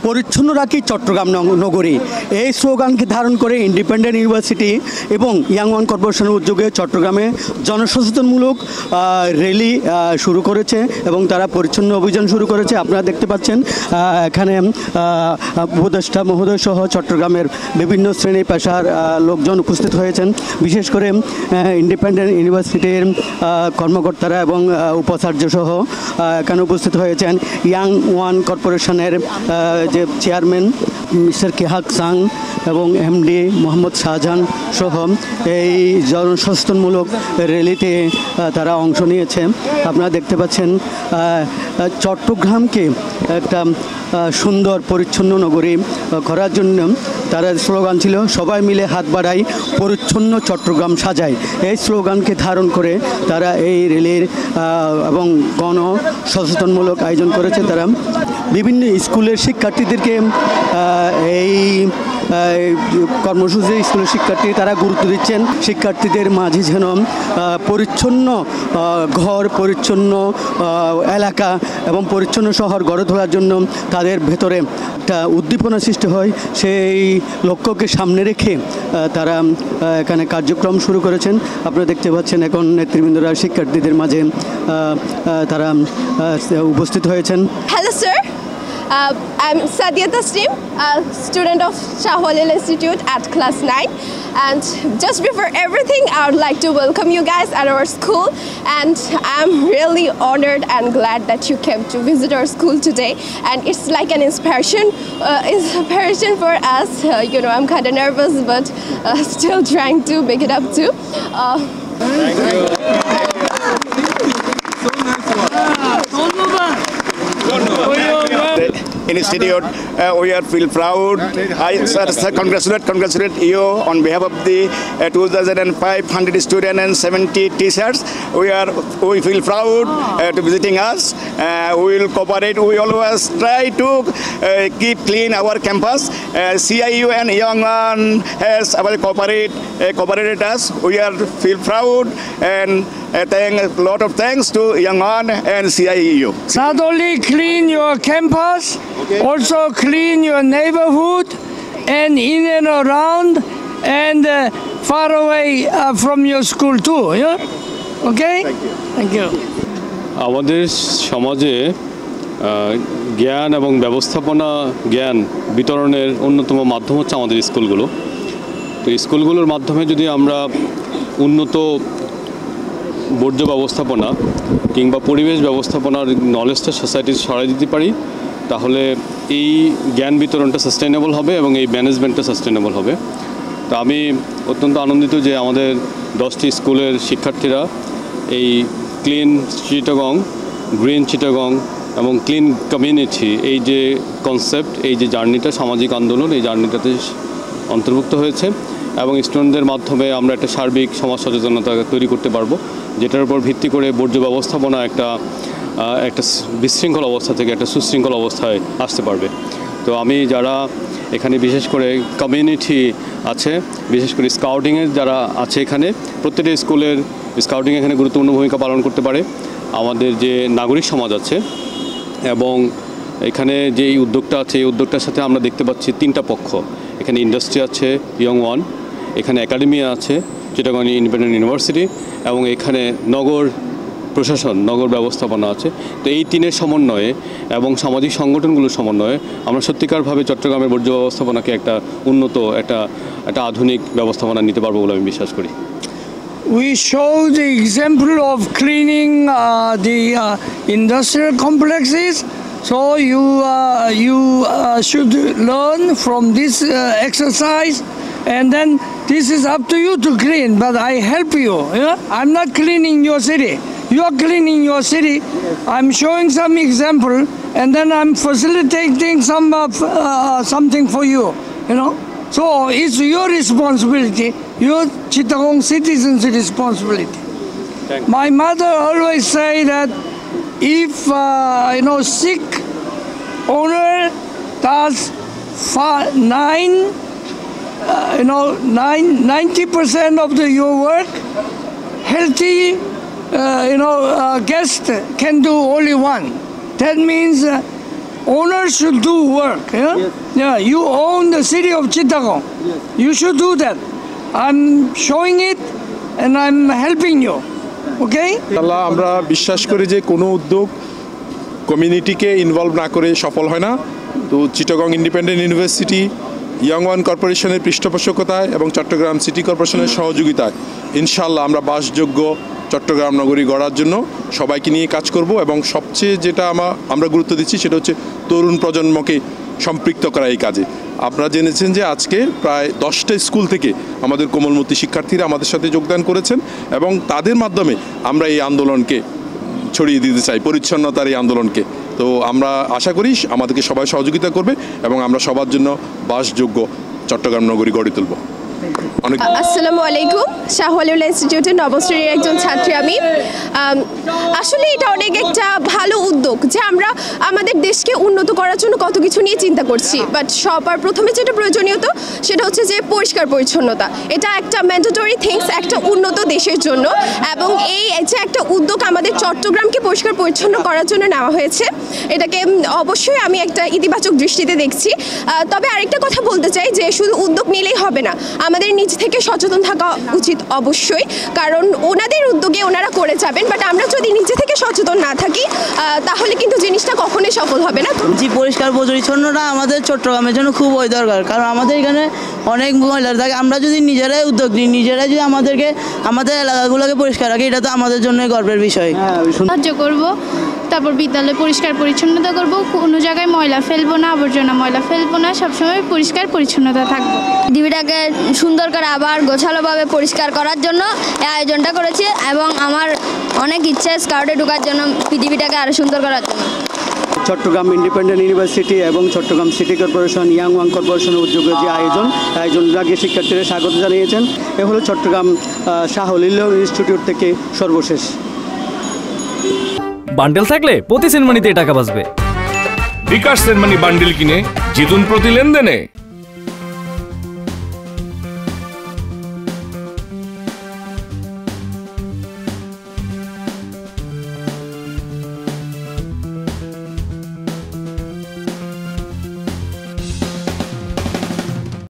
পরিচ্ছন্ন রাখি চট্টগ্রাম নগরী। এই স্লোগানকে ধারণ করে ইন্ডিপেন্ডেন্ট ইউনিভার্সিটি এবং ইয়াং ওয়ান কর্পোরেশনের উদ্যোগে চট্টগ্রামে জনসচেতনমূলক র্যালি শুরু করেছে এবং তারা পরিচ্ছন্ন অভিযান শুরু করেছে। আপনারা দেখতে পাচ্ছেন এখানে উপদেষ্টা মহোদয় সহ চট্টগ্রামের বিভিন্ন শ্রেণী পেশার লোকজন উপস্থিত হয়েছেন। বিশেষ করে ইন্ডিপেন্ডেন্ট ইউনিভার্সিটির কর্মকর্তারা এবং উপাচার্য সহ এখানে উপস্থিত হয়েছেন। ইয়াং ওয়ান কর্পোরেশনের যে চেয়ারম্যান মিস্টার কেহাক সাং এবং এমডি মোহাম্মদ শাহজাহান সহ এই জনসচেতনমূলক র্যালিতে তারা অংশ নিয়েছে। আপনারা দেখতে পাচ্ছেন চট্টগ্রামকে একটা সুন্দর পরিচ্ছন্ন নগরী করার জন্য তার স্লোগান ছিল সবাই মিলে হাত বাড়াই পরিচ্ছন্ন চট্টগ্রাম সাজাই। এই স্লোগানকে ধারণ করে তারা এই র্যালির এবং গণ সচেতনমূলক আয়োজন করেছে। তারা বিভিন্ন স্কুলের শিক্ষার্থীদেরকে এই কর্মসূচি স্কুলের শিক্ষার্থী তারা গুরুত্ব দিচ্ছেন শিক্ষার্থীদের মাঝে যেন পরিচ্ছন্ন ঘর, পরিচ্ছন্ন এলাকা এবং পরিচ্ছন্ন শহর গড়ে তোলার জন্য তাদের ভেতরে একটা উদ্দীপনা সৃষ্টি হয়। সেই লক্ষ্যকে সামনে রেখে তারা এখানে কার্যক্রম শুরু করেছেন। আপনারা দেখতে পাচ্ছেন এখন নেতৃবৃন্দরা শিক্ষার্থীদের মাঝে তারা উপস্থিত হয়েছেন। Hello sir, I'm Sadia Tasnim, a student of Shah Walil Institute at class 9. And just before everything, I would like to welcome you guys at our school. And I'm really honored and glad that you came to visit our school today. And it's like an inspiration for us. I'm kind of nervous, but still trying to make it up too. Thank you. Institute, we are feel proud. I congratulate you on behalf of the 2,500 students and 70 teachers. We feel proud to visiting us. We will cooperate. We always try to keep clean our campus. CIU and Young One has cooperated us. We are feel proud and thank a lot of thanks to Young One and CIU. Not only clean your campus, also clean your neighborhood and in and around and far away from your school too. Yeah? Okay? Thank you. আমাদের সমাজে জ্ঞান এবং ব্যবস্থাপনা জ্ঞান বিতরণের অন্যতম মাধ্যম হচ্ছে আমাদের স্কুলগুলো। তো স্কুলগুলোর মাধ্যমে যদি আমরা উন্নত বর্জ্য ব্যবস্থাপনা কিংবা পরিবেশ ব্যবস্থাপনার নলেজটা সোসাইটির ছড়াই দিতে পারি, তাহলে এই জ্ঞান বিতরণটা সাস্টেনেবল হবে এবং এই ম্যানেজমেন্টটা সাস্টেনেবল হবে। তো আমি অত্যন্ত আনন্দিত যে আমাদের 10টি স্কুলের শিক্ষার্থীরা এই ক্লিন চিটাগং, গ্রিন চিটাগং এবং ক্লিন কমিউনিটি এই যে কনসেপ্ট, এই যে জার্নিটা, সামাজিক আন্দোলন, এই জার্নিটাতে অন্তর্ভুক্ত হয়েছে এবং স্টুডেন্টদের মাধ্যমে আমরা একটা সার্বিক সমাজ সচেতনতা তৈরি করতে পারবো, যেটার উপর ভিত্তি করে বর্জ্য ব্যবস্থাপনা একটা বিশৃঙ্খল অবস্থা থেকে একটা সুশৃঙ্খল অবস্থায় আসতে পারবে। তো আমি যারা এখানে বিশেষ করে কমিউনিটি আছে, বিশেষ করে স্কাউটিংয়ের যারা আছে এখানে, প্রত্যেকটা স্কুলের স্কাউটিং এখানে গুরুত্বপূর্ণ ভূমিকা পালন করতে পারে। আমাদের যে নাগরিক সমাজ আছে এবং এখানে যে এই উদ্যোগটা আছে, এই উদ্যোগটার সাথে আমরা দেখতে পাচ্ছি 3টা পক্ষ। এখানে ইন্ডাস্ট্রি আছে, ইয়ং ওয়ান, এখানে একাডেমি আছে চিটাগং ইন্ডিপেন্ডেন্ট ইউনিভার্সিটি এবং এখানে নগর প্রশাসন, নগর ব্যবস্থাপনা আছে। তো এই 3-এর সমন্বয়ে এবং সামাজিক সংগঠনগুলোর সমন্বয়ে আমরা সত্যিকারভাবে চট্টগ্রামের বর্জ্য ব্যবস্থাপনাকে একটা উন্নত একটা আধুনিক ব্যবস্থাপনা নিতে পারবো বলে আমি বিশ্বাস করি। We show the example of cleaning the industrial complexes. So you should learn from this exercise, and then this is up to you to clean. But I help you. I'm not cleaning your city. You are cleaning your city. I'm showing some example, and then I'm facilitating something for you. So it's your responsibility, your Chittagong citizens' responsibility. My mother always say that if sick owner does 90% of your work, healthy guest can do only one. That means owners should do work. Yeah, yeah. You own the city of Chittagong. You should do that. I'm showing it, and I'm helping you. Okay? আল্লাহ আমরা বিশ্বাস করি যে কোনো উদ্যোগ কমিউনিটিকে involve না করে সফল হয় না। তো চিটাগং ইন্ডিপেন্ডেন্ট ইউনিভার্সিটি ইয়াং ওয়ান কর্পোরেশনের পৃষ্ঠপোষকতায় এবং চট্টগ্রাম সিটি কর্পোরেশনের সহযোগিতায় ইনশাআল্লাহ আমরা বাসযোগ্য চট্টগ্রাম নগরী গড়ার জন্য সবাইকে নিয়ে কাজ করব এবং সবচেয়ে যেটা আমরা গুরুত্ব দিচ্ছি সেটা হচ্ছে তরুণ প্রজন্মকে সম্পৃক্ত করা এই কাজে। আপনারা জেনেছেন যে আজকে প্রায় 10টা স্কুল থেকে আমাদের কোমলমতি শিক্ষার্থীরা আমাদের সাথে যোগদান করেছেন এবং তাদের মাধ্যমে আমরা এই আন্দোলনকে ছড়িয়ে দিতে চাই, পরিচ্ছন্নতার এই আন্দোলনকে। তো আমরা আশা করি আমাদেরকে সবাই সহযোগিতা করবে এবং আমরা সবার জন্য বাসযোগ্য চট্টগ্রাম নগরী গড়ে তুলব। অনেক আসসালামু আলাইকুম। শাহ ওয়ালিউল্লাহ ইনস্টিটিউটের নবম শ্রেণীর একজন ছাত্রী আমি। আসলে এটা অনেক একটা ভালো উদ্যোগ যে আমরা আমাদের দেশকে উন্নত করার জন্য কত কিছু নিয়ে চিন্তা করছি, বাট সবার প্রথমে যেটা প্রয়োজনীয়ত সেটা হচ্ছে যে পরিষ্কার পরিচ্ছন্নতা। এটা একটা ম্যান্ডেটরি থিংস একটা উন্নত দেশের জন্য, এবং এই যে একটা উদ্যোগ আমাদের চট্টগ্রামকে পরিষ্কার পরিচ্ছন্ন করার জন্য নেওয়া হয়েছে, এটাকে অবশ্যই আমি একটা ইতিবাচক দৃষ্টিতে দেখছি। তবে আরেকটা কথা বলতে চাই যে শুধু উদ্যোগ নিলেই হবে না, আমাদের নিজ থেকে সচেতন থাকা উচিত অবশ্যই, কারণ ওনাদের উদ্যোগে ওনারা করে যাবেন, বাট আমরা যদি নিজে থেকে সচেতন না থাকি তাহলে কিন্তু জিনিসটা কখনোই সফল হবে না। জি, পরিষ্কার পরিচ্ছন্নতা আমাদের চট্টগ্রামের জন্য খুব দরকার, কারণ আমাদের এখানে অনেক মহিলা থাকে। আমরা যদি নিজেরাই উদ্যোগ নিই, নিজেরাই যদি আমাদের এলাকাগুলোকে পরিষ্কার রাখি, এটা তো আমাদের জন্য গর্বের বিষয়। সাহায্য করব, তারপর বিদ্যালয়ে পরিষ্কার পরিচ্ছন্নতা করব, কোনো জায়গায় ময়লা ফেলবো না, আবর্জনা ময়লা ফেলবো না, সবসময় পরিষ্কার পরিচ্ছন্নতা থাকবো। পৃথিবীটাকে সুন্দর করে আবার গোছালোভাবে পরিষ্কার করার জন্য এই আয়োজনটা করেছি, এবং আমার অনেক ইচ্ছা স্কাউটে ঢোকার জন্য, পৃথিবীটাকে আরও সুন্দর করার জন্য। চট্টগ্রাম ইন্ডিপেন্ডেন্ট ইউনিভার্সিটি এবং চট্টগ্রাম সিটি কর্পোরেশন ইয়াং ওয়ান কর্পোরেশনের উদ্যোগে যে আয়োজনটাকে শিক্ষার্থীরা স্বাগত জানিয়েছেন। এ হলো চট্টগ্রাম শাহ ওয়ালিউল্লাহ ইনস্টিটিউট থেকে সর্বশেষ। বান্ডেল থাকলে প্রতি সেনমানিতে টাকা বাঁচবে। বিকাশ সেনমানি বান্ডেল কিনে জিতুন প্রতি লেনদেনে।